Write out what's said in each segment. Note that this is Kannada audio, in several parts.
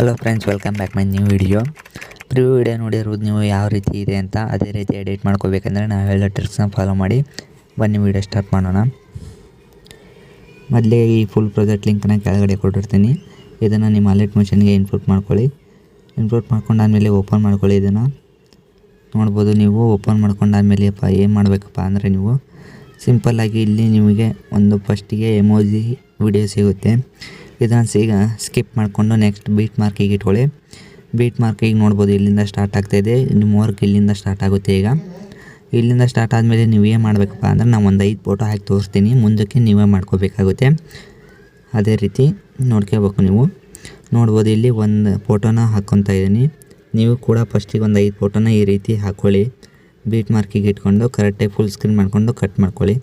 Hello friends, welcome back my new video. Preview video ನೋಡಿರೋದು ನೀವು ಯಾವ ರೀತಿ ಇದೆ ಅಂತ. ಅದೇ ರೀತಿ ಎಡಿಟ್ ಮಾಡ್ಕೋಬೇಕಂದ್ರೆ ನಾವು ಹೇಳೋ ಟ್ರಿಕ್ಸ್ನ ಫಾಲೋ ಮಾಡಿ ಬನ್ನಿ ವಿಡಿಯೋ ಸ್ಟಾರ್ಟ್ ಮಾಡೋಣ. ಮೊದಲೇ ಈ ಫುಲ್ ಪ್ರಾಜೆಕ್ಟ್ ಲಿಂಕ್ನ ಕೆಳಗಡೆ ಕೊಟ್ಟಿರ್ತೀನಿ. ಇದನ್ನು ನಿಮ್ಮ ಅಲರ್ಟ್ ಮೋಷನ್ಗೆ ಇನ್ಪುಟ್ ಮಾಡ್ಕೊಳ್ಳಿ. ಇನ್ಪುಟ್ ಮಾಡ್ಕೊಂಡಾದ್ಮೇಲೆ ಓಪನ್ ಮಾಡ್ಕೊಳ್ಳಿ. ಇದನ್ನು ನೋಡ್ಬೋದು ನೀವು. ಓಪನ್ ಮಾಡ್ಕೊಂಡಾದ್ಮೇಲೆ ಏನು ಮಾಡಬೇಕಪ್ಪ ಅಂದರೆ ನೀವು ಸಿಂಪಲ್ಲಾಗಿ ಇಲ್ಲಿ ನಿಮಗೆ ಒಂದು ಫಸ್ಟಿಗೆ ಎಮೋಜಿ ವಿಡಿಯೋ ಸಿಗುತ್ತೆ. ಇದನ್ನು ಈಗ ಸ್ಕಿಪ್ ಮಾಡಿಕೊಂಡು ನೆಕ್ಸ್ಟ್ ಬೀಟ್ ಮಾರ್ಕಿಗೆ ಇಟ್ಕೊಳ್ಳಿ. ಬೀಟ್ ಮಾರ್ಕಿಗೆ ನೋಡ್ಬೋದು ಇಲ್ಲಿಂದ ಸ್ಟಾರ್ಟ್ ಆಗ್ತಾಯಿದೆ. ನಿಮ್ಮ ವರ್ಕ್ ಇಲ್ಲಿಂದ ಸ್ಟಾರ್ಟ್ ಆಗುತ್ತೆ. ಈಗ ಇಲ್ಲಿಂದ ಸ್ಟಾರ್ಟ್ ಆದಮೇಲೆ ನೀವು ಏನು ಮಾಡಬೇಕಪ್ಪ ಅಂದರೆ ನಾವು ಒಂದು 5 ಫೋಟೋ ಹಾಕಿ ತೋರಿಸ್ತೀನಿ. ಮುಂದಕ್ಕೆ ನೀವೇ ಮಾಡ್ಕೋಬೇಕಾಗುತ್ತೆ. ಅದೇ ರೀತಿ ನೋಡ್ಕೋಬೇಕು. ನೀವು ನೋಡ್ಬೋದು ಇಲ್ಲಿ ಒಂದು ಫೋಟೋನ ಹಾಕ್ಕೊತಾ ಇದ್ದೀನಿ. ನೀವು ಕೂಡ ಫಸ್ಟಿಗೆ ಒಂದು 5 ಫೋಟೋನ ಈ ರೀತಿ ಹಾಕ್ಕೊಳ್ಳಿ. ಬೀಟ್ ಮಾರ್ಕಿಗೆ ಇಟ್ಕೊಂಡು ಕರೆಕ್ಟಾಗಿ ಫುಲ್ ಸ್ಕ್ರೀನ್ ಮಾಡಿಕೊಂಡು ಕಟ್ ಮಾಡ್ಕೊಳ್ಳಿ.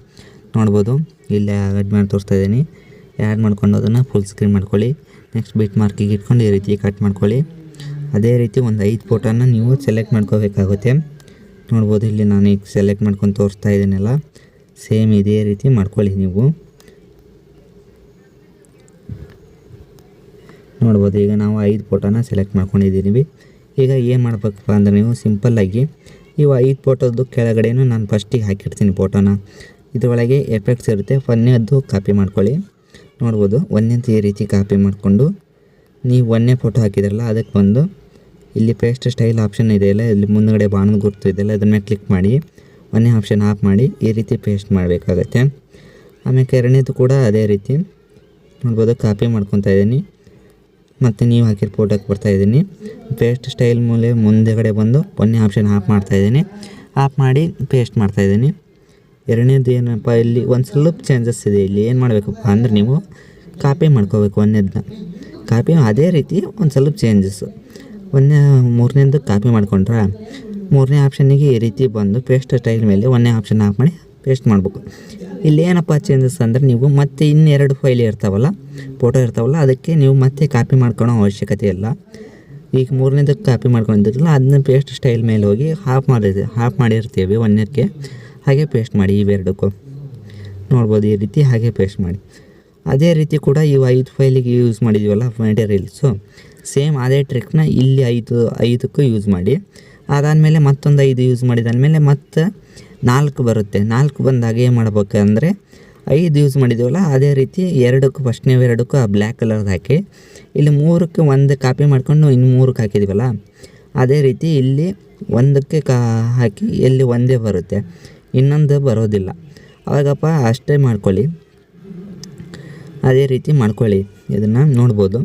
ನೋಡ್ಬೋದು ಇಲ್ಲಿ ಆ್ಯಡ್ ಮಾಡಿ ತೋರಿಸ್ತಾ ಇದ್ದೀನಿ. ಆ್ಯಡ್ ಮಾಡ್ಕೊಂಡು ಅದನ್ನು ಫುಲ್ ಸ್ಕ್ರೀನ್ ಮಾಡ್ಕೊಳ್ಳಿ. ನೆಕ್ಸ್ಟ್ ಬೀಟ್ ಮಾರ್ಕಿಗೆ ಇಟ್ಕೊಂಡು ಈ ರೀತಿ ಕಟ್ ಮಾಡ್ಕೊಳ್ಳಿ. ಅದೇ ರೀತಿ ಒಂದು 5 ಫೋಟೋನ ನೀವು ಸೆಲೆಕ್ಟ್ ಮಾಡ್ಕೋಬೇಕಾಗುತ್ತೆ. ನೋಡ್ಬೋದು ಇಲ್ಲಿ ನಾನು ಈಗ ಸೆಲೆಕ್ಟ್ ಮಾಡ್ಕೊಂಡು ತೋರಿಸ್ತಾ ಇದ್ದೀನಲ್ಲ, ಸೇಮ್ ಇದೇ ರೀತಿ ಮಾಡ್ಕೊಳ್ಳಿ. ನೀವು ನೋಡ್ಬೋದು ಈಗ ನಾವು 5 ಫೋಟೋನ ಸೆಲೆಕ್ಟ್ ಮಾಡ್ಕೊಂಡಿದ್ದೀವಿ. ಈಗ ಏನು ಮಾಡಬೇಕಪ್ಪ ಅಂದರೆ ನೀವು ಸಿಂಪಲ್ಲಾಗಿ ಇವು 5 ಫೋಟೋದು ಕೆಳಗಡೆನೂ ನಾನು ಫಸ್ಟಿಗೆ ಹಾಕಿರ್ತೀನಿ ಫೋಟೋನ. ಇದರೊಳಗೆ ಎಫೆಕ್ಟ್ಸ್ ಇರುತ್ತೆ. ಒಂದನೇದ್ದು ಕಾಪಿ ಮಾಡ್ಕೊಳ್ಳಿ. ನೋಡ್ಬೋದು ಒಂದನೇದು ಈ ರೀತಿ ಕಾಪಿ ಮಾಡಿಕೊಂಡು ನೀವು ಒಂದನೇ ಫೋಟೋ ಹಾಕಿದ್ರಲ್ಲ ಅದಕ್ಕೆ ಬಂದು ಇಲ್ಲಿ ಪೇಸ್ಟ್ ಸ್ಟೈಲ್ ಆಪ್ಷನ್ ಇದೆಯಲ್ಲ, ಇಲ್ಲಿ ಮುಂದುಗಡೆ ಬಾಣದ ಗುರುತು ಇದೆಯಲ್ಲ, ಅದನ್ನು ಕ್ಲಿಕ್ ಮಾಡಿ ಒಂದನೇ ಆಪ್ಷನ್ ಆಫ್ ಮಾಡಿ ಈ ರೀತಿ ಪೇಸ್ಟ್ ಮಾಡಬೇಕಾಗತ್ತೆ. ಆಮೇಲೆ ಎರಡನೇದು ಕೂಡ ಅದೇ ರೀತಿ ನೋಡ್ಬೋದು ಕಾಪಿ ಮಾಡ್ಕೊತಾ ಇದ್ದೀನಿ. ಮತ್ತು ನೀವು ಹಾಕಿರೋ ಫೋಟೋಕ್ಕೆ ಬರ್ತಾಯಿದ್ದೀನಿ. ಪೇಸ್ಟ್ ಸ್ಟೈಲ್ ಮೂಲೆ ಮುಂದೆಗಡೆ ಬಂದು ಒಂದನೇ ಆಪ್ಷನ್ ಆಫ್ ಮಾಡ್ತಾಯಿದ್ದೀನಿ. ಆಫ್ ಮಾಡಿ ಪೇಸ್ಟ್ ಮಾಡ್ತಾಯಿದ್ದೀನಿ. ಎರಡನೇದು ಏನಪ್ಪ, ಇಲ್ಲಿ ಒಂದು ಸ್ವಲ್ಪ ಚೇಂಜಸ್ ಇದೆ. ಇಲ್ಲಿ ಏನು ಮಾಡಬೇಕಪ್ಪ ಅಂದರೆ ನೀವು ಕಾಪಿ ಮಾಡ್ಕೋಬೇಕು. ಒಂದನೇದನ್ನ ಕಾಪಿ ಅದೇ ರೀತಿ ಒಂದು ಸ್ವಲ್ಪ ಚೇಂಜಸ್ಸು. ಮೂರನೇದು ಕಾಪಿ ಮಾಡ್ಕೊಂಡ್ರೆ ಮೂರನೇ ಆಪ್ಷನ್ನಿಗೆ ಈ ರೀತಿ ಬಂದು ಪೇಸ್ಟ್ ಸ್ಟೈಲ್ ಮೇಲೆ ಒಂದನೇ ಆಪ್ಷನ್ ಆಫ್ ಮಾಡಿ ಪೇಸ್ಟ್ ಮಾಡಬೇಕು. ಇಲ್ಲಿ ಏನಪ್ಪ ಚೇಂಜಸ್ ಅಂದರೆ ನೀವು ಮತ್ತೆ ಇನ್ನೆರಡು ಫೈಲ್ ಇರ್ತಾವಲ್ಲ, ಫೋಟೋ ಇರ್ತಾವಲ್ಲ, ಅದಕ್ಕೆ ನೀವು ಮತ್ತೆ ಕಾಪಿ ಮಾಡ್ಕೊಳ್ಳೋ ಅವಶ್ಯಕತೆ ಇಲ್ಲ. ಈಗ ಮೂರನೇದಕ್ಕೆ ಕಾಪಿ ಮಾಡ್ಕೊಂಡಿದ್ರಲ್ಲ ಅದನ್ನ ಪೇಸ್ಟ್ ಸ್ಟೈಲ್ ಮೇಲೆ ಹೋಗಿ ಹಾಫ್ ಮಾಡಿರ್ತೀವಿ ಒಂದನೇದಕ್ಕೆ, ಹಾಗೆ ಪೇಸ್ಟ್ ಮಾಡಿ. ಇವೆರಡಕ್ಕೂ ನೋಡ್ಬೋದು ಈ ರೀತಿ ಹಾಗೆ ಪೇಸ್ಟ್ ಮಾಡಿ. ಅದೇ ರೀತಿ ಕೂಡ ಇವು 5 ಫೈಲಿಗೆ ಯೂಸ್ ಮಾಡಿದ್ದೀವಲ್ಲ ಮೆಟೀರಿಯಲ್ಸು, ಸೇಮ್ ಅದೇ ಟ್ರಿಕ್ನ ಇಲ್ಲಿ 5ಕ್ಕೂ ಯೂಸ್ ಮಾಡಿ. ಅದಾದಮೇಲೆ ಮತ್ತೊಂದು 5 ಯೂಸ್ ಮಾಡಿದಾದಮೇಲೆ ಮತ್ತೆ 4 ಬರುತ್ತೆ. 4 ಬಂದಾಗ ಏನು ಮಾಡ್ಬೇಕಂದ್ರೆ 5 ಯೂಸ್ ಮಾಡಿದ್ದೀವಲ್ಲ ಅದೇ ರೀತಿ ಫಸ್ಟ್ನೇವೆರಡಕ್ಕೂ ಆ ಬ್ಲ್ಯಾಕ್ ಕಲರ್ದು ಹಾಕಿ, ಇಲ್ಲಿ 3ಕ್ಕೆ ಒಂದು ಕಾಪಿ ಮಾಡ್ಕೊಂಡು ಇನ್ನು 3ಕ್ಕೆ ಹಾಕಿದ್ದೀವಲ್ಲ ಅದೇ ರೀತಿ ಇಲ್ಲಿ 1ಕ್ಕೆ ಹಾಕಿ ಇಲ್ಲಿ ಒಂದೇ ಬರುತ್ತೆ, ಇನ್ನೊಂದು ಬರೋದಿಲ್ಲ. ಅವಾಗಪ್ಪ ಅಷ್ಟೇ ಮಾಡ್ಕೊಳ್ಳಿ. ಅದೇ ರೀತಿ ಮಾಡ್ಕೊಳ್ಳಿ. ಇದನ್ನು ನೋಡ್ಬೋದು.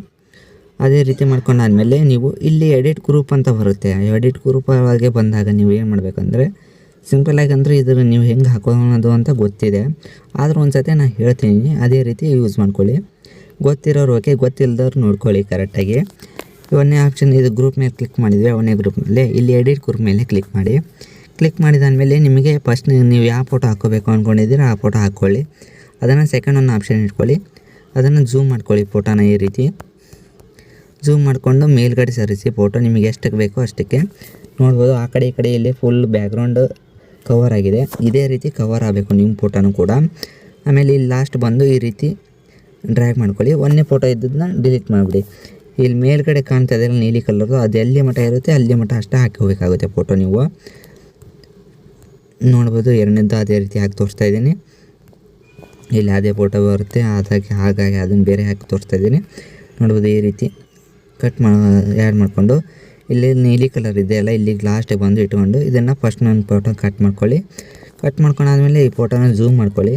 ಅದೇ ರೀತಿ ಮಾಡ್ಕೊಂಡಾದ್ಮೇಲೆ ನೀವು ಇಲ್ಲಿ ಎಡಿಟ್ ಗ್ರೂಪ್ ಅಂತ ಬರುತ್ತೆ. ಎಡಿಟ್ ಗ್ರೂಪ್ ಒಳಗೆ ಬಂದಾಗ ನೀವು ಏನು ಮಾಡಬೇಕಂದ್ರೆ ಸಿಂಪಲಾಗಿ ಅಂದರೆ ಇದನ್ನು ನೀವು ಹೆಂಗೆ ಹಾಕೋದು ಅಂತ ಗೊತ್ತಿದೆ, ಆದರೂ ಒಂದು ಸತಿ ನಾನು ಹೇಳ್ತೀನಿ. ಅದೇ ರೀತಿ ಯೂಸ್ ಮಾಡ್ಕೊಳ್ಳಿ. ಗೊತ್ತಿರೋರು ಓಕೆ, ಗೊತ್ತಿಲ್ಲದವ್ರು ನೋಡ್ಕೊಳ್ಳಿ ಕರೆಕ್ಟಾಗಿ. ಒಂದನೇ ಆಪ್ಷನ್ ಇದು ಗ್ರೂಪ್ ಮೇಲೆ ಕ್ಲಿಕ್ ಮಾಡಿದ್ವಿ. ಒಂದನೇ ಗ್ರೂಪ್ನಲ್ಲಿ ಇಲ್ಲಿ ಎಡಿಟ್ ಗ್ರೂಪ್ ಮೇಲೆ ಕ್ಲಿಕ್ ಮಾಡಿ. ಕ್ಲಿಕ್ ಮಾಡಿದಾದಮೇಲೆ ನಿಮಗೆ ಫಸ್ಟ್ ನೀವು ಯಾವ ಫೋಟೋ ಹಾಕ್ಕೋಬೇಕು ಅಂದ್ಕೊಂಡಿದ್ದೀರಾ ಆ ಫೋಟೋ ಹಾಕ್ಕೊಳ್ಳಿ. ಅದನ್ನು ಸೆಕೆಂಡ್ ಒಂದು ಆಪ್ಷನ್ ಇಟ್ಕೊಳ್ಳಿ. ಅದನ್ನು ಝೂಮ್ ಮಾಡ್ಕೊಳ್ಳಿ. ಫೋಟೋನ ಈ ರೀತಿ ಝೂಮ್ ಮಾಡಿಕೊಂಡು ಮೇಲ್ಗಡೆ ಸರಿಸಿ. ಫೋಟೋ ನಿಮಗೆ ಎಷ್ಟಕ್ಕೆ ಬೇಕೋ ಅಷ್ಟಕ್ಕೆ ನೋಡ್ಬೋದು. ಆ ಕಡೆ ಈ ಕಡೆ ಇಲ್ಲಿ ಫುಲ್ ಬ್ಯಾಕ್ಗ್ರೌಂಡ್ ಕವರ್ ಆಗಿದೆ. ಇದೇ ರೀತಿ ಕವರ್ ಆಗಬೇಕು ನಿಮ್ಮ ಫೋಟೋನು ಕೂಡ. ಆಮೇಲೆ ಇಲ್ಲಿ ಲಾಸ್ಟ್ ಬಂದು ಈ ರೀತಿ ಡ್ರ್ಯಾಗ್ ಮಾಡ್ಕೊಳ್ಳಿ. ಒಂದನೇ ಫೋಟೋ ಇದ್ದದನ್ನ ಡಿಲೀಟ್ ಮಾಡಿಬಿಡಿ. ಇಲ್ಲಿ ಮೇಲ್ಗಡೆ ಕಾಣ್ತಾ ಇದೆಯಲ್ಲ ನೀಲಿ ಕಲರ್ದು, ಅದು ಎಲ್ಲಿ ಮಟ್ಟ ಇರುತ್ತೆ ಅಲ್ಲಿ ಮಟ್ಟ ಅಷ್ಟೇ ಹಾಕಿ ಹೋಗಬೇಕಾಗುತ್ತೆ ಫೋಟೋ. ನೀವು ನೋಡ್ಬೋದು ಎರಡನೇದು ಅದೇ ರೀತಿ ಹಾಕಿ ತೋರಿಸ್ತಾ ಇದ್ದೀನಿ. ಇಲ್ಲಿ ಅದೇ ಫೋಟೋ ಬರುತ್ತೆ, ಹಾಗಾಗಿ ಅದನ್ನು ಬೇರೆ ಹಾಕಿ ತೋರಿಸ್ತಾ ಇದ್ದೀನಿ. ನೋಡ್ಬೋದು ಈ ರೀತಿ ಆ್ಯಡ್ ಮಾಡಿಕೊಂಡು ಇಲ್ಲಿ ನೀಲಿ ಕಲರ್ ಇದೆಯಲ್ಲ ಇಲ್ಲಿಗೆ ಲಾಸ್ಟಿಗೆ ಬಂದು ಇಟ್ಕೊಂಡು ಇದನ್ನು ಫಸ್ಟ್ ನನ್ನ ಫೋಟೋ ಕಟ್ ಮಾಡ್ಕೊಳ್ಳಿ. ಕಟ್ ಮಾಡ್ಕೊಂಡಾದ್ಮೇಲೆ ಈ ಫೋಟೋನ ಝೂಮ್ ಮಾಡ್ಕೊಳ್ಳಿ.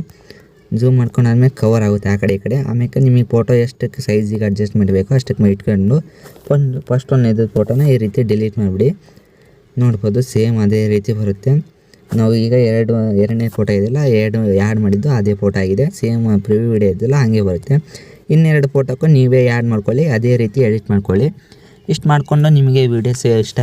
ಝೂಮ್ ಮಾಡ್ಕೊಂಡಾದ್ಮೇಲೆ ಕವರ್ ಆಗುತ್ತೆ ಆ ಕಡೆ ಈ ಕಡೆ. ಆಮೇಲೆ ನಿಮಗೆ ಫೋಟೋ ಎಷ್ಟಕ್ಕೆ ಸೈಜಿಗೆ ಅಡ್ಜಸ್ಟ್ ಮಾಡಬೇಕು ಅಷ್ಟಕ್ಕೆ ಇಟ್ಕೊಂಡು ಫಸ್ಟ್ ಒಂದು ಫೋಟೋನ ಈ ರೀತಿ ಡಿಲೀಟ್ ಮಾಡಿಬಿಡಿ. ನೋಡ್ಬೋದು ಸೇಮ್ ಅದೇ ರೀತಿ ಬರುತ್ತೆ. ನಾವು ಈಗ ಎರಡನೇ ಫೋಟೋ ಇದೆಯಲ್ಲ ಆ್ಯಡ್ ಮಾಡಿದ್ದು ಅದೇ ಫೋಟೋ ಆಗಿದೆ. ಸೇಮ್ ಪ್ರಿವ್ಯೂ ವಿಡಿಯೋ ಇದೆಯಲ್ಲ ಹಾಗೆ ಬರುತ್ತೆ. ಇನ್ನೆರಡು ಫೋಟೋಕ್ಕೂ ನೀವೇ ಆ್ಯಡ್ ಮಾಡ್ಕೊಳ್ಳಿ. ಅದೇ ರೀತಿ ಎಡಿಟ್ ಮಾಡ್ಕೊಳ್ಳಿ. ಇಷ್ಟು ಮಾಡಿಕೊಂಡು ನಿಮಗೆ ವಿಡಿಯೋಸ್ ಇಷ್ಟ